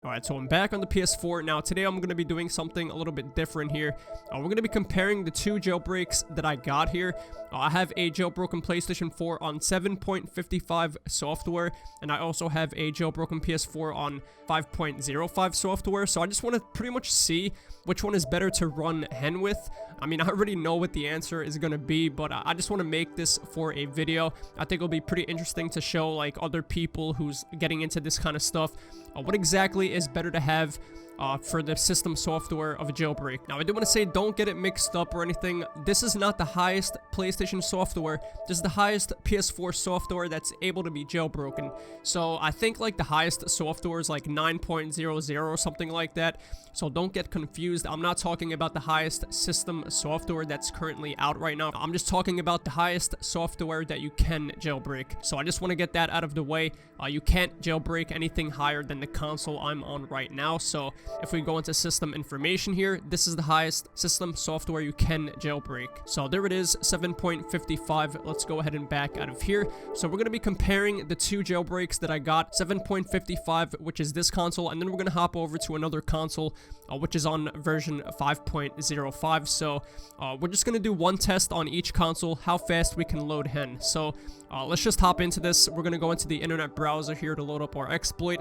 Alright, so I'm back on the PS4. Now, today I'm going to be doing something a little bit different here. We're going to be comparing the two jailbreaks that I got here. I have a jailbroken PlayStation 4 on 7.55 software, and I also have a jailbroken PS4 on 5.05 software. So I just want to pretty much see which one is better to run hen with. I mean, I already know what the answer is going to be, but I just want to make this for a video. I think it'll be pretty interesting to show, like, other people who's getting into this kind of stuff, what exactly is better to have for the system software of a jailbreak. Now, I do want to say, don't get it mixed up or anything. This is not the highest PlayStation software. This is the highest PS4 software that's able to be jailbroken. So I think like the highest software is like 9.00 or something like that. So don't get confused. I'm not talking about the highest system software that's currently out right now. I'm just talking about the highest software that you can jailbreak. So I just want to get that out of the way. You can't jailbreak anything higher than the console I'm on right now. So if we go into system information here, this is the highest system software you can jailbreak. So there it is, 7.55. Let's go ahead and back out of here. So we're going to be comparing the two jailbreaks that I got, 7.55, which is this console, and then we're going to hop over to another console, which is on version 5.05. So we're just going to do one test on each console, how fast we can load hen. So let's just hop into this. We're going to go into the internet browser here to load up our exploit.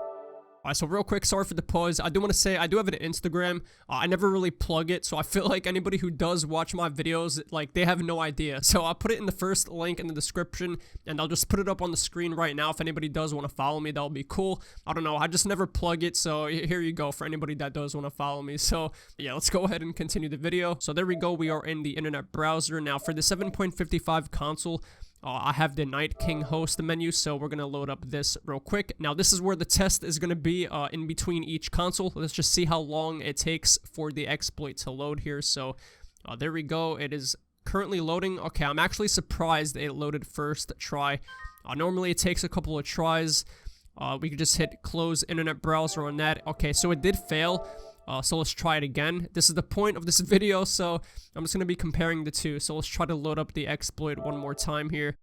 Alright, so real quick, sorry for the pause. I do want to say, I do have an Instagram. I never really plug it, so I feel like anybody who does watch my videos, like, they have no idea. So I'll put it in the first link in the description, and I'll just put it up on the screen right now. If anybody does want to follow me, that'll be cool. I don't know, I just never plug it, so here you go for anybody that does want to follow me. So yeah, let's go ahead and continue the video. So there we go, we are in the internet browser. Now for the 7.55 console, I have the Night King host menu, so we're going to load up this real quick. Now, this is where the test is going to be in between each console. Let's just see how long it takes for the exploit to load here. So, there we go. It is currently loading. Okay, I'm actually surprised it loaded first try. Normally, it takes a couple of tries. We could just hit close internet browser on that. Okay, so it did fail. So let's try it again. This is the point of this video, so I'm just going to be comparing the two. So let's try to load up the exploit one more time here.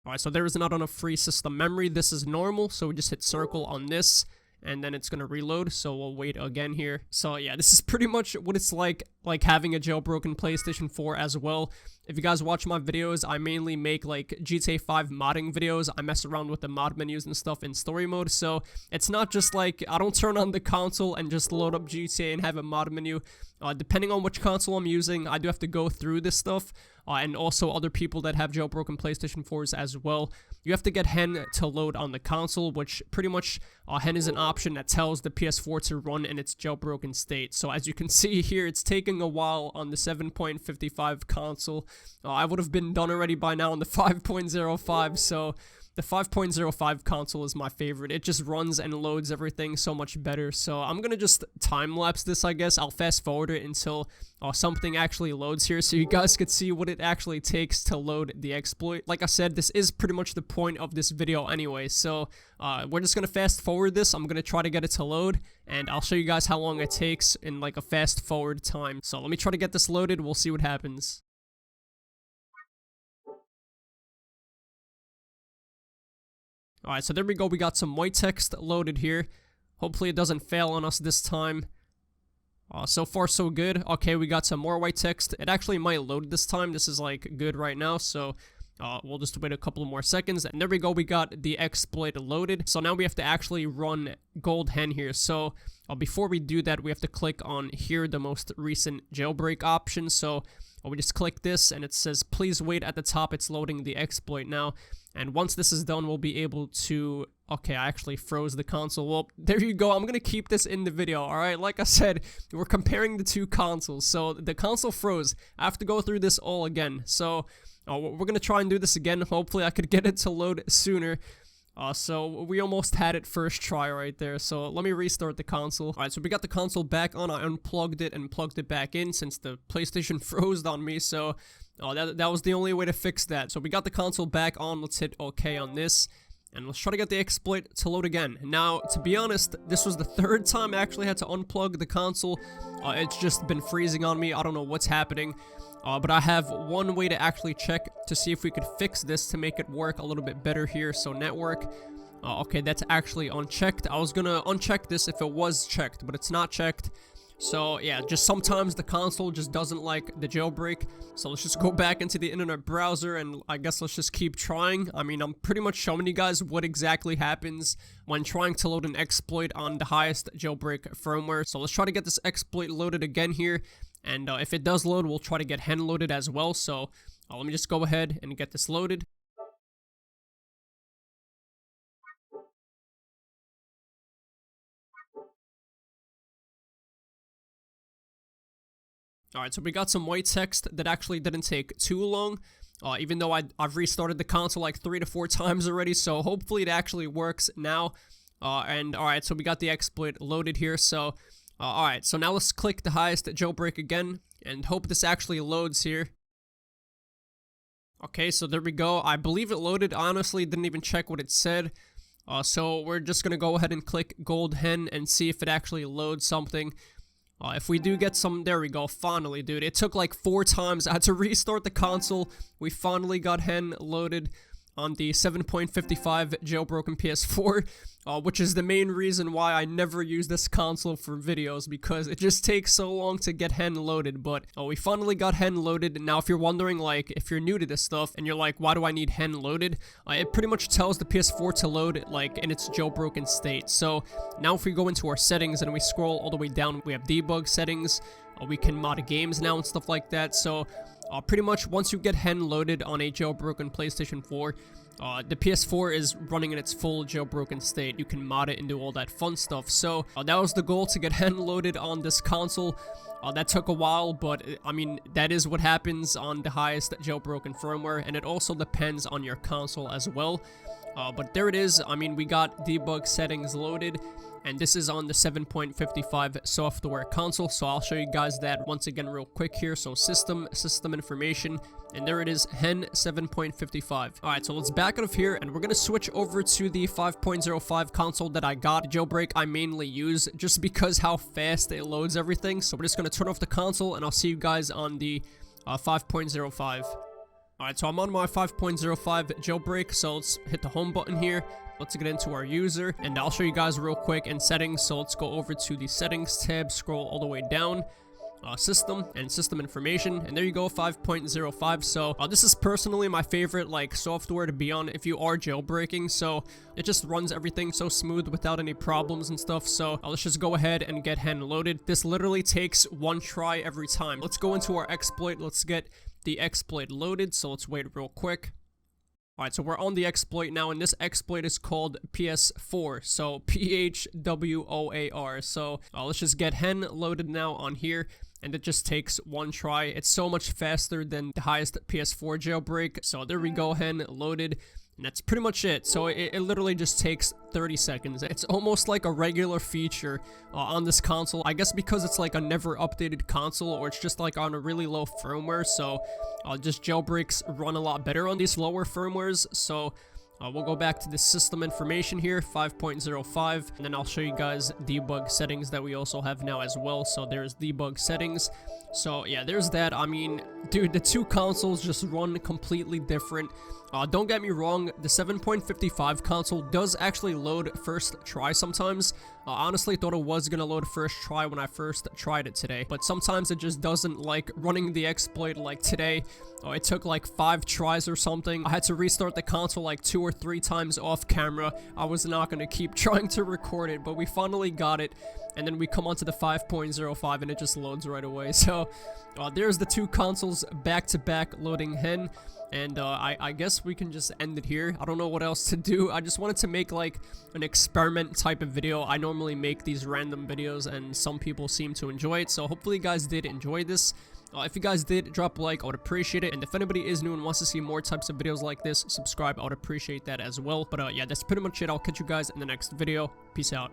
Alright, so there is not enough free system memory. This is normal, so we just hit circle on this, and then it's going to reload, so we'll wait again here. So yeah, this is pretty much what it's like having a jailbroken PlayStation 4 as well. If you guys watch my videos, I mainly make like GTA 5 modding videos. I mess around with the mod menus and stuff in story mode, so it's not just like I don't turn on the console and just load up GTA and have a mod menu. Depending on which console I'm using, I do have to go through this stuff, and also other people that have jailbroken PlayStation 4s as well. You have to get hen to load on the console, which pretty much hen is an option that tells the PS4 to run in its jailbroken state. So as you can see here, it's taking a while on the 7.55 console. I would have been done already by now on the 5.05, so the 5.05 console is my favorite. It just runs and loads everything so much better. So I'm going to just time-lapse this, I guess. I'll fast-forward it until something actually loads here so you guys could see what it actually takes to load the exploit. Like I said, this is pretty much the point of this video anyway. So we're just going to fast-forward this. I'm going to try to get it to load, and I'll show you guys how long it takes in like a fast-forward time. So let me try to get this loaded. We'll see what happens. Alright, so there we go. We got some white text loaded here. Hopefully it doesn't fail on us this time. So far, so good. Okay, we got some more white text. It actually might load this time. This is like good right now, so we'll just wait a couple more seconds. And there we go. We got the exploit loaded. So now we have to actually run gold hen here. So before we do that, we have to click on here, the most recent jailbreak option. So we just click this, and it says, please wait at the top. It's loading the exploit now. And once this is done, we'll be able to... Okay, I actually froze the console. Well, there you go. I'm going to keep this in the video, alright? Like I said, we're comparing the two consoles. So the console froze. I have to go through this all again. So we're going to try and do this again. Hopefully I could get it to load sooner. So we almost had it first try right there. So let me restart the console. Alright, so we got the console back on. I unplugged it and plugged it back in since the PlayStation froze on me. So that was the only way to fix that. So we got the console back on. Let's hit OK on this. And let's try to get the exploit to load again. Now, to be honest, this was the third time I actually had to unplug the console. It's just been freezing on me. I don't know what's happening. But I have one way to actually check to see if we could fix this to make it work a little bit better here. So network. Okay, that's actually unchecked. I was gonna uncheck this if it was checked, but it's not checked. So yeah, just sometimes the console just doesn't like the jailbreak. So let's just go back into the internet browser, and I guess let's just keep trying. I mean, I'm pretty much showing you guys what exactly happens when trying to load an exploit on the highest jailbreak firmware. So let's try to get this exploit loaded again here. And if it does load, we'll try to get hen loaded as well. So let me just go ahead and get this loaded. Alright, so we got some white text that actually didn't take too long, even though I've restarted the console like 3 to 4 times already, so hopefully it actually works now. And alright, so we got the exploit loaded here, so alright, so now let's click the highest jailbreak again, and hope this actually loads here. Okay, so there we go. I believe it loaded. Honestly, didn't even check what it said. So we're just gonna go ahead and click gold hen and see if it actually loads something. If we do get some, there we go, finally, dude. It took like 4 times. I had to restart the console. We finally got hen loaded on the 7.55 jailbroken PS4, which is the main reason why I never use this console for videos, because it just takes so long to get hen loaded. But we finally got hen loaded. Now, if you're wondering, like, if you're new to this stuff and you're like, why do I need hen loaded? It pretty much tells the PS4 to load, like, in its jailbroken state. So now if we go into our settings and we scroll all the way down, we have debug settings. We can mod games now and stuff like that. So pretty much once you get hen loaded on a jailbroken PlayStation 4, the PS4 is running in its full jailbroken state. You can mod it and do all that fun stuff. So that was the goal, to get hen loaded on this console. That took a while, but I mean, that is what happens on the highest jailbroken firmware, and it also depends on your console as well. But there it is. I mean, we got debug settings loaded, and this is on the 7.55 software console, so I'll show you guys that once again real quick here. So system information, and there it is, hen 7.55. Alright, so let's back out of here, and we're gonna switch over to the 5.05 console that I got. The jailbreak I mainly use just because how fast it loads everything. So we're just gonna turn off the console, and I'll see you guys on the 5.05. Alright, so I'm on my 5.05 jailbreak, so let's hit the home button here. Let's get into our user, and I'll show you guys real quick in settings. So let's go over to the settings tab, scroll all the way down, system and system information, and there you go, 5.05. So this is personally my favorite like software to be on if you are jailbreaking. So it just runs everything so smooth without any problems and stuff. So let's just go ahead and get hen loaded. This literally takes 1 try every time. Let's go into our exploit. Let's get the exploit loaded, so let's wait real quick. Alright, so we're on the exploit now, and this exploit is called Ps4, so Phwoar. So let's just get hen loaded now on here, and it just takes 1 try. It's so much faster than the highest PS4 jailbreak. So there we go, hen loaded. And that's pretty much it. So it literally just takes 30 seconds. It's almost like a regular feature on this console. I guess because it's like a never updated console, or it's just like on a really low firmware. So just jailbreaks run a lot better on these lower firmwares. So we'll go back to the system information here, 5.05, and then I'll show you guys debug settings that we also have now as well. So there's debug settings. So yeah, there's that. I mean, dude, the 2 consoles just run completely different. Don't get me wrong, the 7.55 console does actually load first try sometimes. Honestly thought it was gonna load first try when I first tried it today, but sometimes it just doesn't, like running the exploit like today. It took like 5 tries or something. I had to restart the console like 2 or 3 times off camera. I was not gonna keep trying to record it, but we finally got it. And then we come onto the 5.05 and it just loads right away. So there's the 2 consoles back to back loading hen. And I guess we can just end it here. I don't know what else to do. I just wanted to make like an experiment type of video. I normally make these random videos and some people seem to enjoy it. So hopefully you guys did enjoy this. If you guys did, drop a like. I would appreciate it. And if anybody is new and wants to see more types of videos like this, subscribe. I would appreciate that as well. But yeah, that's pretty much it. I'll catch you guys in the next video. Peace out.